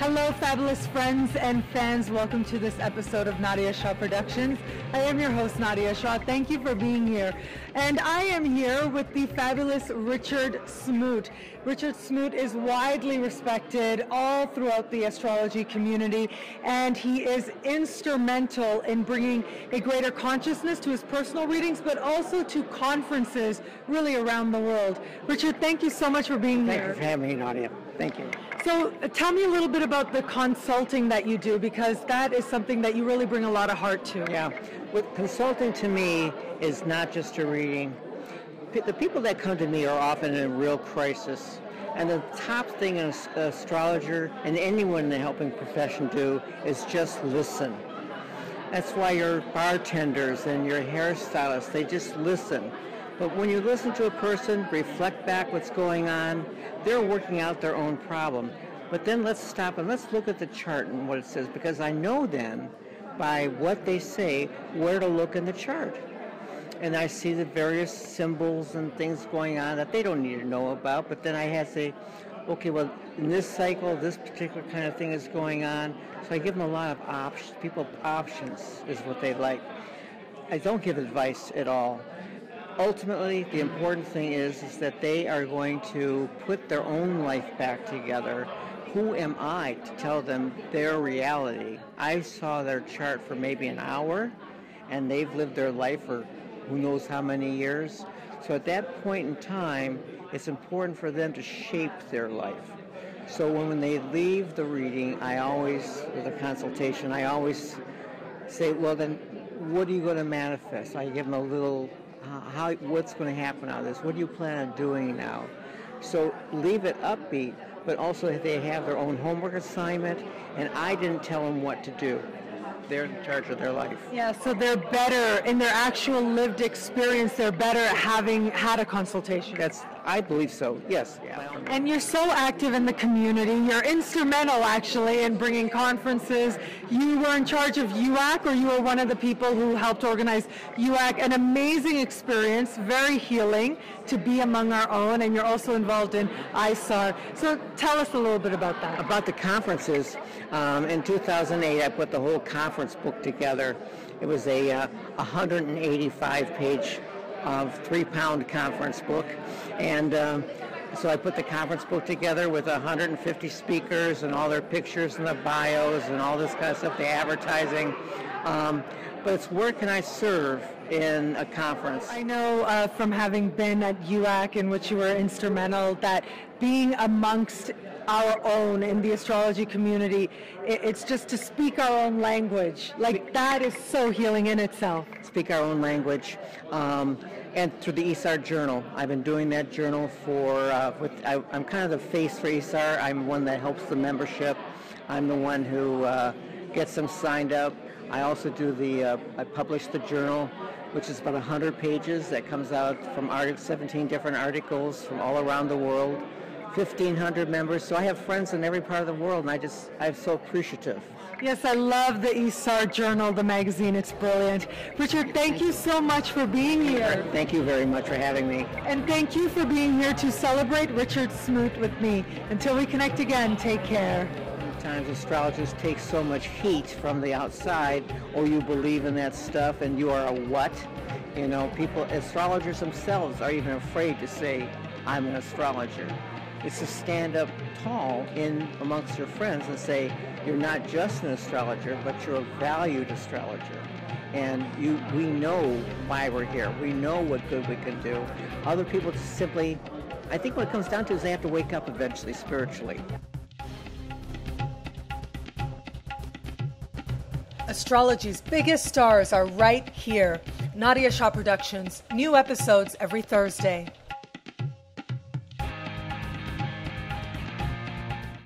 Hello, fabulous friends and fans. Welcome to this episode of Nadia Shah Productions. I am your host, Nadia Shah. Thank you for being here. And I am here with the fabulous Richard Smoot. Richard Smoot is widely respected all throughout the astrology community, and he is instrumental in bringing a greater consciousness to his personal readings, but also to conferences really around the world. Richard, thank you so much for being here. Thank you for having me, Nadia. Thank you. So tell me a little bit about the consulting that you do, because that is something that you really bring a lot of heart to. Yeah. What consulting to me is not just a reading. The people that come to me are often in a real crisis. And the top thing an astrologer and anyone in the helping profession do is just listen. That's why your bartenders and your hairstylists, they just listen. But when you listen to a person, reflect back what's going on, they're working out their own problem. But then let's stop and let's look at the chart and what it says, because I know then, by what they say, where to look in the chart. And I see the various symbols and things going on that they don't need to know about, but then I have to say, okay, well, in this cycle, this particular kind of thing is going on. So I give them a lot of options. People, options is what they like. I don't give advice at all. Ultimately, the important thing is that they are going to put their own life back together. Who am I to tell them their reality? I saw their chart for maybe an hour, and they've lived their life for who knows how many years. So at that point in time, it's important for them to shape their life. So when they leave the reading, or the consultation, I always say, well then, what are you going to manifest? I give them a little, what's going to happen out of this? What do you plan on doing now? So leave it upbeat, but also they have their own homework assignment, and I didn't tell them what to do. They're in charge of their life. Yeah, so they're better in their actual lived experience. They're better at having had a consultation. I believe so, yes. Yeah. And you're so active in the community. You're instrumental, actually, in bringing conferences. You were in charge of UAC, or you were one of the people who helped organize UAC. An amazing experience, very healing to be among our own, and you're also involved in ISAR. So tell us a little bit about that. About the conferences, in 2008, I put the whole conference book together. It was a 185-page 3-pound conference book, and so I put the conference book together with 150 speakers and all their pictures and the bios and all this kind of stuff, the advertising. But it's where can I serve in a conference? I know from having been at UAC, in which you were instrumental, that being amongst our own in the astrology community, it's just to speak our own language. Like, that is so healing in itself. Speak our own language. And through the ISAR Journal. I've been doing that journal I'm kind of the face for ISAR. I'm one that helps the membership. I'm the one who gets them signed up. I also do I publish the journal, which is about 100 pages that comes out from 17 different articles from all around the world. 1,500 members, so I have friends in every part of the world, and I'm so appreciative. Yes, I love the ISAR Journal, the magazine. It's brilliant. Richard, thank you so much for being here. Thank you very much for having me. And thank you for being here to celebrate Richard Smoot with me. Until we connect again, take care. Sometimes astrologers take so much heat from the outside, or you believe in that stuff and you are a what? You know, astrologers themselves are even afraid to say, I'm an astrologer. It's to stand up tall in amongst your friends and say, you're not just an astrologer, but you're a valued astrologer. And we know why we're here. We know what good we can do. Other people just simply, I think what it comes down to is they have to wake up eventually spiritually. Astrology's biggest stars are right here. Nadia Shah Productions, new episodes every Thursday.